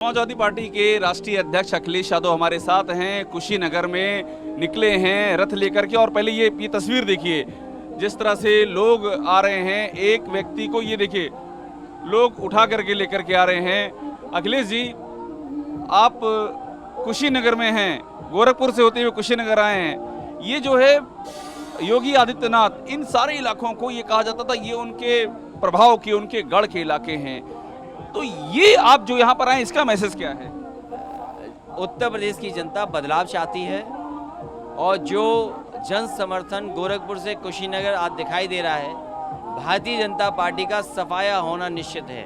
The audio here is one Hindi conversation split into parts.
समाजवादी पार्टी के राष्ट्रीय अध्यक्ष अखिलेश यादव हमारे साथ हैं। कुशीनगर में निकले हैं रथ लेकर के, और पहले ये तस्वीर देखिए जिस तरह से लोग आ रहे हैं। एक व्यक्ति को ये देखिए लोग उठा करके लेकर के आ रहे हैं। अखिलेश जी, आप कुशीनगर में हैं, गोरखपुर से होते हुए कुशीनगर आए हैं। ये जो है योगी आदित्यनाथ, इन सारे इलाकों को ये कहा जाता था ये उनके प्रभाव के, उनके गढ़ के इलाके हैं। तो ये आप जो यहाँ पर आए, इसका मैसेज क्या है? उत्तर प्रदेश की जनता बदलाव चाहती है और जो जन समर्थन गोरखपुर से कुशीनगर आज दिखाई दे रहा है, भारतीय जनता पार्टी का सफाया होना निश्चित है।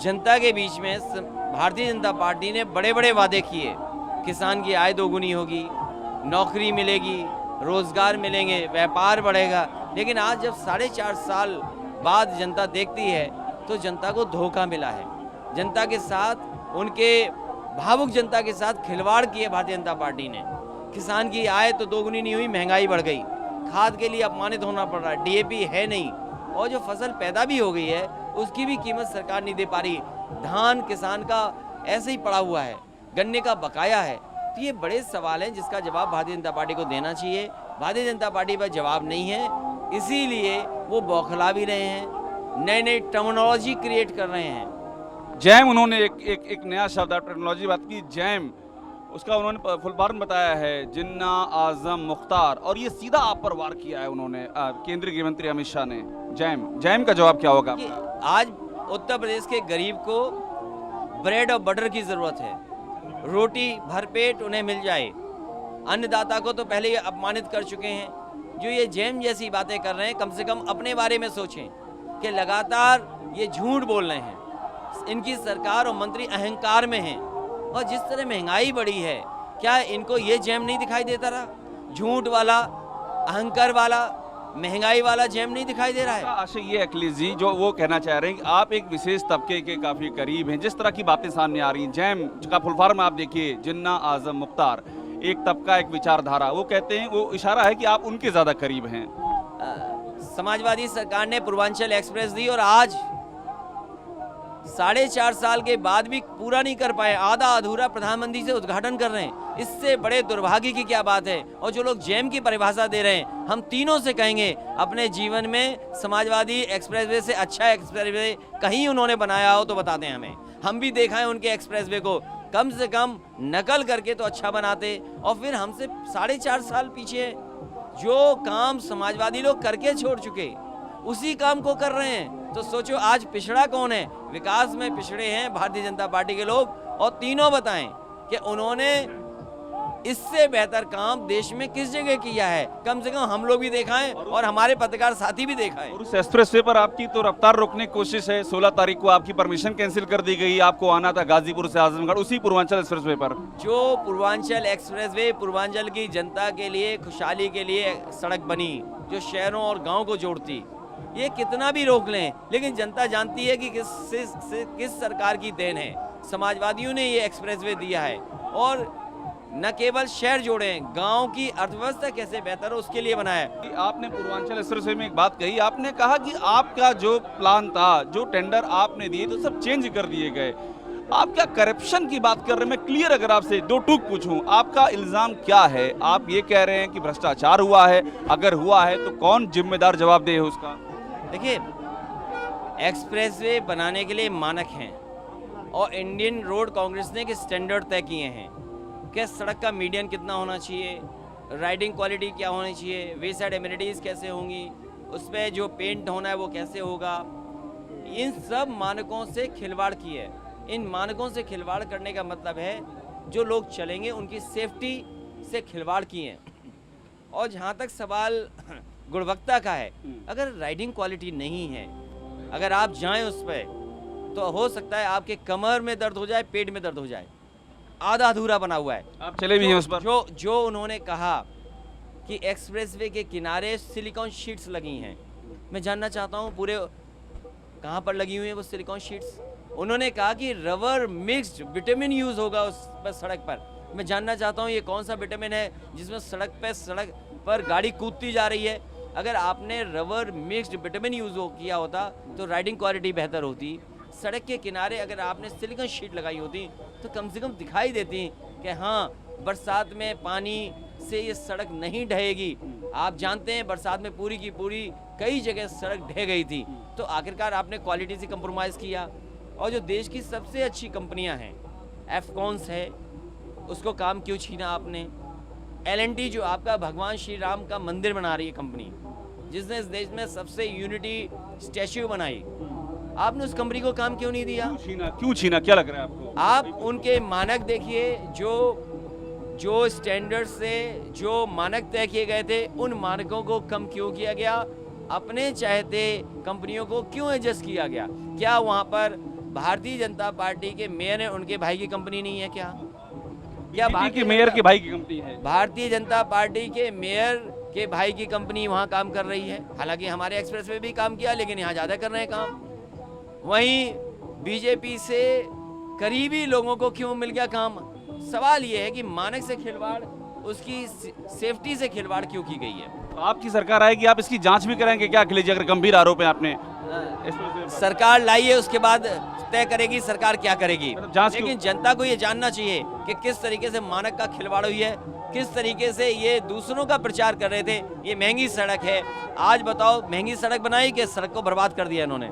जनता के बीच में भारतीय जनता पार्टी ने बड़े बड़े वादे किए, किसान की आय दोगुनी होगी, नौकरी मिलेगी, रोजगार मिलेंगे, व्यापार बढ़ेगा। लेकिन आज जब 4.5 साल बाद जनता देखती है तो जनता को धोखा मिला है। जनता के साथ, उनके भावुक जनता के साथ खिलवाड़ किए भारतीय जनता पार्टी ने। किसान की आय तो दोगुनी नहीं हुई, महंगाई बढ़ गई, खाद के लिए अपमानित होना पड़ रहा है, डीएपी है नहीं, और जो फसल पैदा भी हो गई है उसकी भी कीमत सरकार नहीं दे पा रही। धान किसान का ऐसे ही पड़ा हुआ है, गन्ने का बकाया है। तो ये बड़े सवाल हैं जिसका जवाब भारतीय जनता पार्टी को देना चाहिए। भारतीय जनता पार्टी पर जवाब नहीं है, इसीलिए वो बौखला भी रहे हैं, नए नए टर्मिनोलॉजी क्रिएट कर रहे हैं। जैम, उन्होंने एक नया शब्द टेक्नोलॉजी बात की, जैम, उसका उन्होंने फुल फॉर्म बताया है जिन्ना आजम मुख्तार, और ये सीधा आप पर वार किया है उन्होंने, केंद्रीय गृह मंत्री अमित शाह ने। जैम का जवाब क्या होगा? आज उत्तर प्रदेश के गरीब को ब्रेड और बटर की जरूरत है, रोटी भरपेट उन्हें मिल जाए। अन्नदाता को तो पहले ही अपमानित कर चुके हैं। जो ये जैम जैसी बातें कर रहे हैं, कम से कम अपने बारे में सोचें कि लगातार ये झूठ बोल रहे हैं। इनकी सरकार और मंत्री अहंकार में हैं, और जिस तरह महंगाई बढ़ी है, क्या इनको ये जैम नहीं दिखाई देता रहा? झूठ वाला, अहंकार वाला, महंगाई वाला जैम नहीं दिखाई दे रहा है? आशय ये अखिलेश जी जो वो कहना चाह रहे हैं कि आप एक विशेष तबके के काफी करीब हैं, जिस तरह की बातें सामने आ रही हैं। जैम का फुल फॉर्म आप देखिए, जिन्ना आजम मुख्तार, एक तबका, एक विचारधारा। वो कहते हैं, वो इशारा है कि आप उनके ज्यादा करीब हैं। समाजवादी सरकार ने पूर्वांचल एक्सप्रेस दी और आज 4.5 साल के बाद भी पूरा नहीं कर पाए, आधा अधूरा प्रधानमंत्री से उद्घाटन कर रहे हैं। इससे बड़े दुर्भाग्य की क्या बात है? और जो लोग जैम की परिभाषा दे रहे हैं, हम तीनों से कहेंगे अपने जीवन में समाजवादी एक्सप्रेसवे से अच्छा एक्सप्रेसवे कहीं उन्होंने बनाया हो तो बता दें हमें। हम भी देखा है उनके एक्सप्रेसवे को, कम से कम नकल करके तो अच्छा बनाते। और फिर हमसे 4.5 साल पीछे जो काम समाजवादी लोग करके छोड़ चुके, उसी काम को कर रहे हैं। तो सोचो आज पिछड़ा कौन है? विकास में पिछड़े हैं भारतीय जनता पार्टी के लोग। और तीनों बताएं कि उन्होंने इससे बेहतर काम देश में किस जगह किया है? कम से कम हम लोग भी दिखाएं और हमारे पत्रकार साथी भी दिखाएं। और उस एक्सप्रेसवे पर आपकी तो रफ्तार रोकने की कोशिश है। 16 तारीख को आपकी परमिशन कैंसिल कर दी गई, आपको आना था गाजीपुर से आजमगढ़, उसी पूर्वांचल एक्सप्रेसवे पर। जो पूर्वांचल एक्सप्रेसवे पूर्वांचल की जनता के लिए, खुशहाली के लिए सड़क बनी, जो शहरों और गाँव को जोड़ती, ये कितना भी रोक लें, लेकिन जनता जानती है कि किस सरकार की देन है। समाजवादियों ने ये एक्सप्रेसवे दिया है, और न केवल शहर जोड़े, गांव की अर्थव्यवस्था कैसे बेहतर हो उसके लिए बनाया है। आपने पूर्वांचल एक्सप्रेसवे में एक बात कही, आपने कहा कि आपका जो प्लान था, जो टेंडर आपने दिए तो सब चेंज कर दिए गए। आप क्या करप्शन की बात कर रहे हैं? मैं क्लियर अगर आपसे दो टूक पूछूं, आपका इल्जाम क्या है? आप ये कह रहे हैं कि भ्रष्टाचार हुआ है, अगर हुआ है तो कौन जिम्मेदार जवाबदेह है उसका? देखिए, एक्सप्रेसवे बनाने के लिए मानक हैं, और इंडियन रोड कांग्रेस ने एक स्टैंडर्ड तय किए हैं कि सड़क का मीडियन कितना होना चाहिए, राइडिंग क्वालिटी क्या होनी चाहिए, वे साइड एमिनिटीज़ कैसे होंगी, उस पर जो पेंट होना है वो कैसे होगा। इन सब मानकों से खिलवाड़ की है। इन मानकों से खिलवाड़ करने का मतलब है जो लोग चलेंगे उनकी सेफ्टी से खिलवाड़ किए हैं। और जहाँ तक सवाल गुणवत्ता का है, अगर राइडिंग क्वालिटी नहीं है, अगर आप जाएं उस पर, तो हो सकता है आपके कमर में दर्द हो जाए, पेट में दर्द हो जाए। आधा अधूरा बना हुआ है। आप चले भी हैं उस पर? जो उन्होंने कहा कि एक्सप्रेसवे के किनारे सिलिकॉन शीट्स लगी हैं, मैं जानना चाहता हूं पूरे कहां पर लगी हुई हैं वो सिलिकॉन शीट्स? उन्होंने कहा कि रबर मिक्स्ड विटामिन यूज होगा उस पर, सड़क पर। मैं जानना चाहता हूं ये कौन सा विटामिन है जिसमें सड़क पर गाड़ी कूदती जा रही है? अगर आपने रबर मिक्स्ड विटामिन यूज किया होता तो राइडिंग क्वालिटी बेहतर होती, सड़क के किनारे अगर आपने सिलिकॉन शीट लगाई होती तो कम से कम दिखाई देती कि हाँ, बरसात में पानी से ये सड़क नहीं ढहेगी। आप जानते हैं बरसात में पूरी की पूरी कई जगह सड़क ढह गई थी। तो आखिरकार आपने क्वालिटी से कंप्रोमाइज़ किया। और जो देश की सबसे अच्छी कंपनियां हैं, एफकॉन्स है, उसको काम क्यों छीना आपने? L&T जो आपका भगवान श्री राम का मंदिर बना रही है कंपनी, जिसने इस देश में सबसे यूनिटी स्टैच्यू बनाई, आपने उस कंपनी को काम क्यों नहीं दिया? क्यों छीना, क्या लग रहा है आपको? आप उनके मानक देखिए, जो स्टैंडर्ड से जो मानक तय किए गए थे, उन मानकों को कम क्यों किया गया? अपने चाहते कंपनियों को क्यों एडजस्ट किया गया? क्या वहाँ पर भारतीय जनता पार्टी के मेयर ने उनके भाई की कंपनी नहीं है क्या? क्या भारतीय मेयर के भाई की कंपनी है? भारतीय जनता पार्टी के मेयर के भाई की कंपनी वहाँ काम कर रही है। हालांकि हमारे एक्सप्रेस में भी काम किया, लेकिन यहाँ ज़्यादा कर रहे हैं काम। वहीं बीजेपी से करीबी लोगों को क्यों मिल गया काम? सवाल ये है कि मानक से खिलवाड़, उसकी सेफ्टी से खिलवाड़ क्यों की गई है? तो आपकी सरकार आएगी, आप इसकी जांच भी करेंगे क्या अखिलेश जी, अगर गंभीर आरोप है आपने? सरकार लाई है, उसके बाद तय करेगी सरकार क्या करेगी। जांच लेकिन जनता को ये जानना चाहिए कि किस तरीके से मानक का खिलवाड़ हुई है, किस तरीके से ये दूसरों का प्रचार कर रहे थे। ये महंगी सड़क है, आज बताओ महंगी सड़क बनाई कि सड़क को बर्बाद कर दिया इन्होंने।